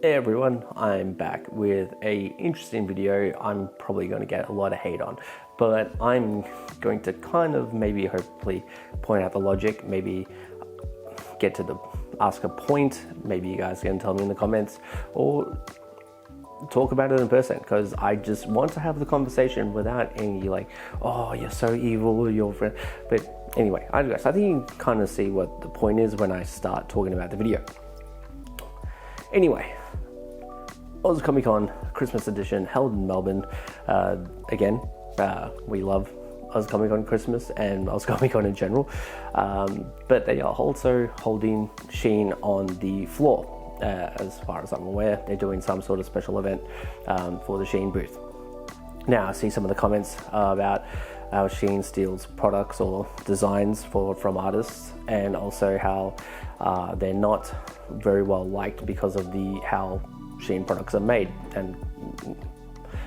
Hey everyone, I'm back with a interesting video. I'm probably going to get a lot of hate on, but I'm going to kind of maybe hopefully point out the logic, maybe get to ask a point. Maybe you guys can tell me in the comments or talk about it in person, because I just want to have the conversation without any like, oh, you're so evil, you're friend. But anyway, I think you can kind of see what the point is when I start talking about the video. Anyway, Oz Comic Con Christmas edition held in Melbourne. Again, we love Oz Comic Con Christmas and Oz Comic Con in general, but they are also holding Shein on the floor. As far as I'm aware, they're doing some sort of special event for the Shein booth. Now, I see some of the comments about how Shein steals products or designs from artists, and also how they're not very well liked because of how Shein products are made, and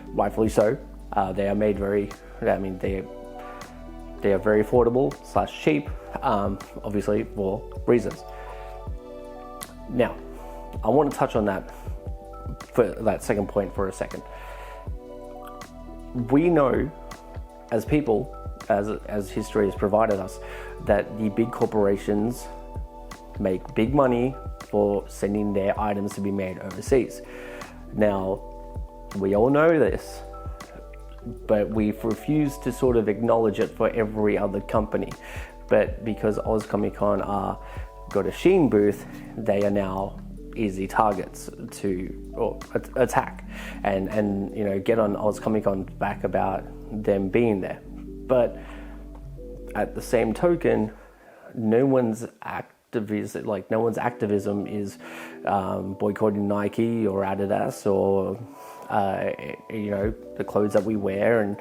rightfully so. They are made they are very affordable / cheap, obviously for reasons. Now, I want to touch on that for that second point for a second. We know as people, as history has provided us, that the big corporations make big money for sending their items to be made overseas. Now, we all know this, but we've refused to sort of acknowledge it for every other company. But because Oz Comic Con got a Shein booth, they are now easy targets to attack and get on Oz Comic Con back about them being there. But at the same token, no one's activism is boycotting Nike or Adidas or the clothes that we wear and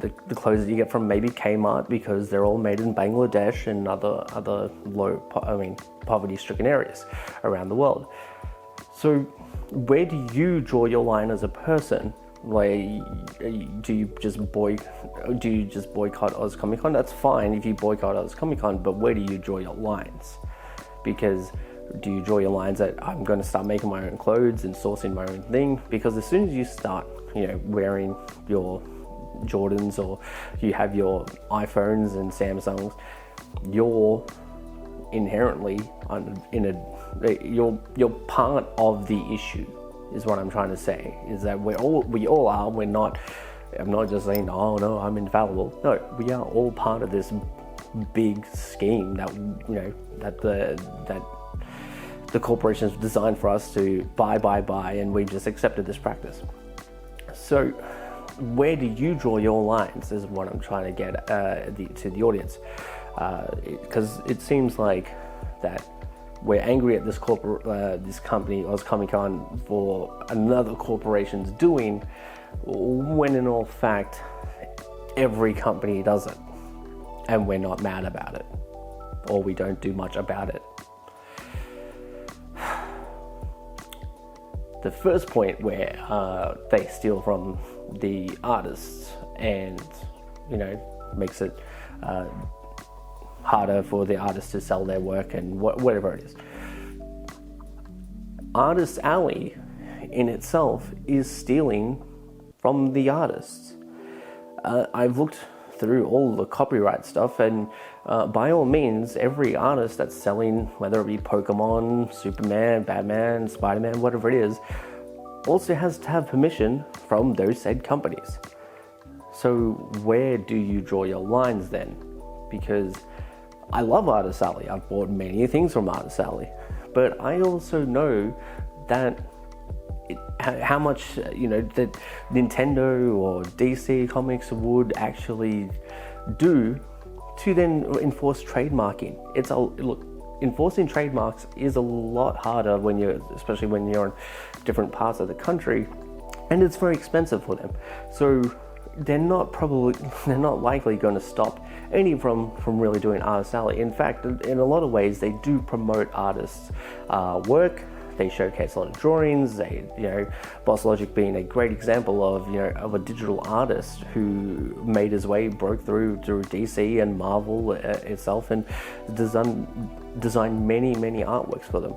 the clothes that you get from maybe Kmart, because they're all made in Bangladesh and other poverty-stricken areas around the world. So where do you draw your line as a person? Like, do you just boycott Oz Comic Con? That's fine if you boycott Oz Comic Con, but where do you draw your lines? Because do you draw your lines that I'm going to start making my own clothes and sourcing my own thing? Because as soon as you start, wearing your Jordans or you have your iPhones and Samsungs, you're inherently you're part of the issue. Is what I'm trying to say, is that we all are. We're not, I'm not just saying, oh no, I'm infallible. No, we are all part of this big scheme that the corporations designed for us to buy, and we've just accepted this practice. So where do you draw your lines is what I'm trying to get to the audience, because it seems like that we're angry at this company, Oz Comic Con, for another corporation's doing, when in all fact, every company does it. And we're not mad about it, or we don't do much about it. The first point where they steal from the artists and, makes it harder for the artists to sell their work and whatever it is. Artist Alley in itself is stealing from the artists. I've looked through all the copyright stuff, and by all means, every artist that's selling, whether it be Pokemon, Superman, Batman, Spider-Man, whatever it is, also has to have permission from those said companies. So where do you draw your lines then? Because I love Artist Alley. I've bought many things from Artist Alley, but I also know that how much that Nintendo or DC Comics would actually do to then enforce trademarking. Enforcing trademarks is a lot harder especially when you're in different parts of the country, and it's very expensive for them. So they're not likely going to stop any from really doing Artist Alley. In fact, in a lot of ways, they do promote artists' work. They showcase a lot of drawings. They, Boss Logic being a great example of a digital artist who made his way, broke through DC and Marvel itself, and designed many artworks for them.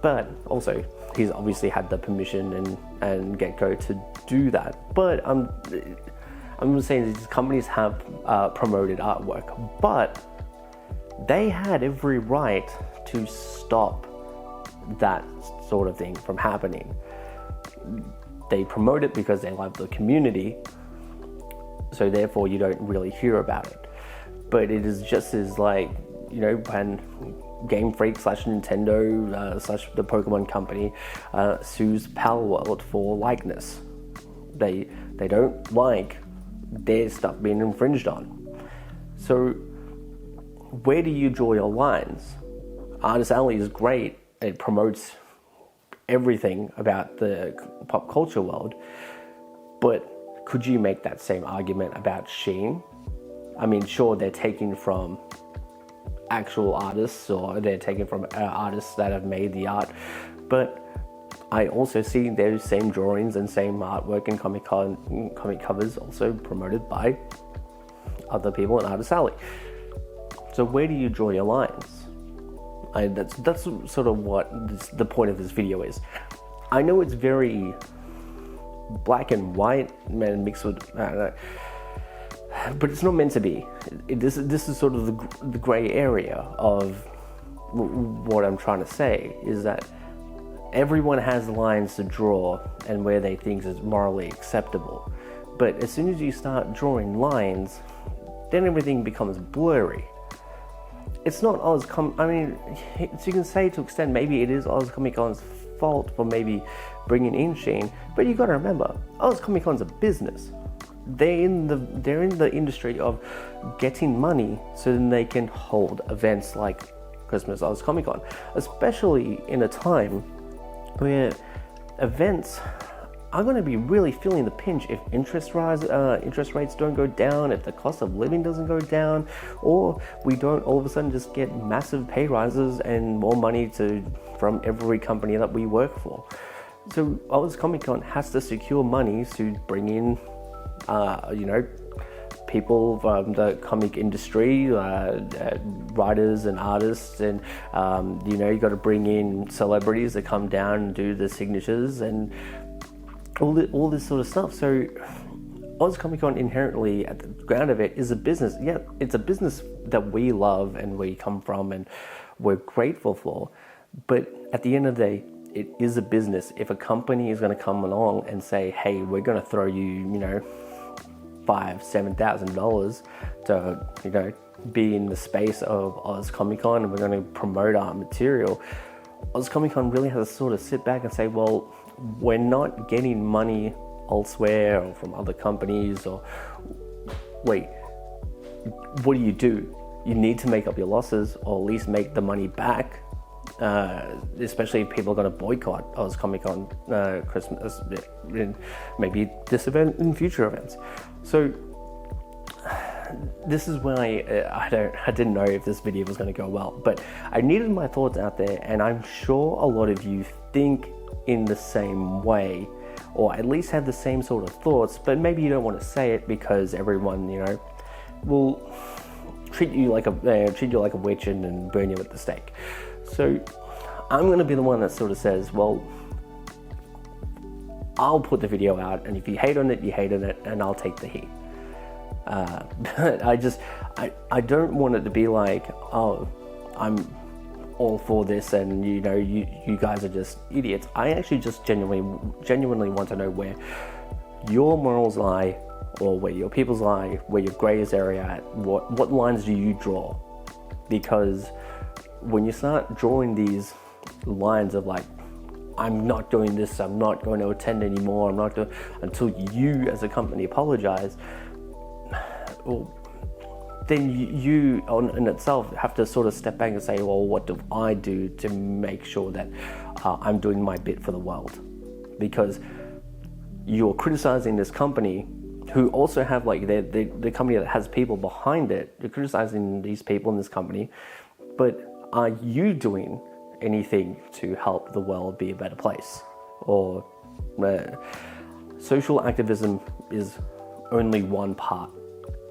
But also, he's obviously had the permission and get-go to do that. But I'm saying these companies have promoted artwork, but they had every right to stop that sort of thing from happening. They promote it because they love the community, so therefore you don't really hear about it. But it is just as like, when Game Freak / Nintendo / the Pokemon company sues Palworld for likeness. They don't like their stuff being infringed on. So where do you draw your lines? Artist Alley is great. It promotes everything about the pop culture world. But could you make that same argument about Shein? I mean, sure, they're taking from actual artists, or they're taking from artists that have made the art. But I also see those same drawings and same artwork and comic covers also promoted by other people in Artist Alley. So where do you draw your lines? That's sort of what the point of this video is. I know it's very black and white, man, mixed with, I don't know, but it's not meant to be. This is sort of the gray area of what I'm trying to say, is that everyone has lines to draw and where they think is morally acceptable. But as soon as you start drawing lines, then everything becomes blurry. It's not I mean, so you can say to extent maybe it is Oz Comic Con's fault for maybe bringing in Shein, but you got to remember, Oz Comic Con's a business. They're in the industry of getting money so then they can hold events like Christmas Oz Comic Con, especially in a time where events are going to be really feeling the pinch if interest rates don't go down, if the cost of living doesn't go down, or we don't all of a sudden just get massive pay rises and more money from every company that we work for. So Oz Comic Con has to secure money to bring in people from the comic industry, writers and artists, and you got to bring in celebrities that come down and do the signatures and all this sort of stuff. So Oz Comic Con inherently at the ground of it is a business. Yeah, it's a business that we love and we come from and we're grateful for. But at the end of the day, it is a business. If a company is going to come along and say, hey, we're going to throw you, $5,000-$7,000 to, be in the space of Oz Comic Con and we're going to promote our material, Oz Comic Con really has to sort of sit back and say, well, we're not getting money elsewhere or from other companies, or wait, what do? You need to make up your losses or at least make the money back, especially if people are going to boycott Oz Comic Con Christmas, maybe this event and future events. So this is when I didn't know if this video was going to go well, but I needed my thoughts out there, and I'm sure a lot of you think in the same way, or at least have the same sort of thoughts, but maybe you don't want to say it because everyone, will treat you like a witch and burn you at the stake. So I'm going to be the one that sort of says, well, I'll put the video out, and if you hate on it, you hate on it, and I'll take the heat. But I don't want it to be like, oh, I'm all for this and you guys are just idiots. I actually just genuinely want to know where your morals lie, or where your people's lie, where your greyest area at. What lines do you draw? Because when you start drawing these lines of like, I'm not doing this, I'm not going to attend anymore, until you as a company apologize, well, then you in itself have to sort of step back and say, well, what do I do to make sure that I'm doing my bit for the world? Because you're criticizing this company who also have like the company that has people behind it. You're criticizing these people in this company, but are you doing anything to help the world be a better place. Or social activism is only one part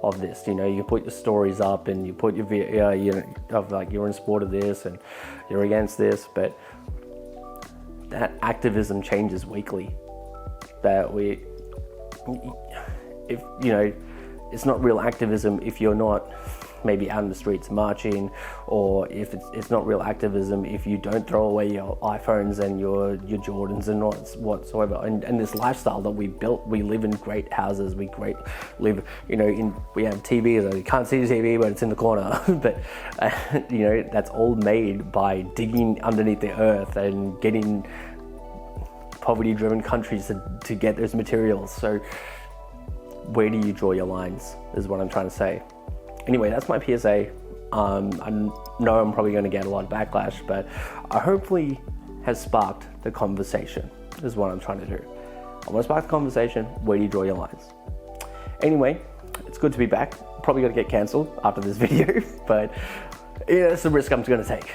of this. You know, you put your stories up and you put your video, of like you're in support of this and you're against this, but that activism changes weekly. That if you know, it's not real activism if you're not maybe out in the streets marching, or if it's not real activism if you don't throw away your iPhones and your Jordans and whatsoever. And this lifestyle that we built, we live in great houses, we have TVs, you can't see the TV but it's in the corner, but you know, that's all made by digging underneath the earth and getting poverty-driven countries to get those materials. So where do you draw your lines is what I'm trying to say. Anyway, that's my PSA. I know I'm probably going to get a lot of backlash, but I hopefully has sparked the conversation is what I'm trying to do. I want to spark the conversation. Where do you draw your lines? Anyway, it's good to be back. Probably going to get cancelled after this video, but yeah, that's the risk I'm going to take.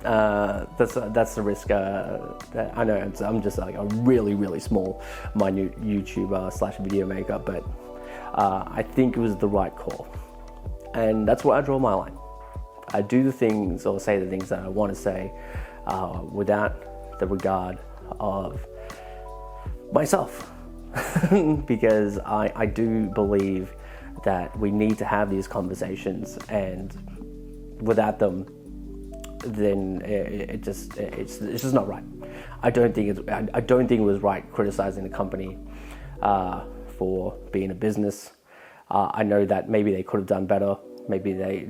That's the risk that I know. I'm just like a really, really small, minute YouTuber / video maker, but I think it was the right call. And that's where I draw my line. I do the things or say the things that I want to say without the regard of myself. Because I do believe that we need to have these conversations, and without them, then it's just not right. I don't think it was right criticizing the company for being a business. I know that maybe they could have done better. Maybe they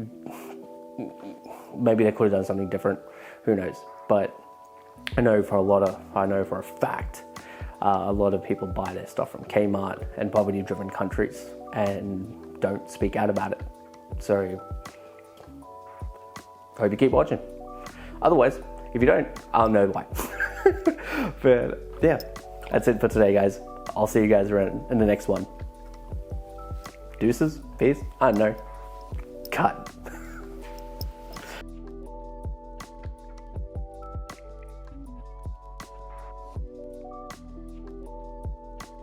could have done something different. Who knows? But I know for a fact, a lot of people buy their stuff from Kmart and poverty-driven countries and don't speak out about it. So hope you keep watching. Otherwise, if you don't, I'll know why. But yeah, that's it for today, guys. I'll see you guys around in the next one. Deuces? Peace? I don't know. Cut.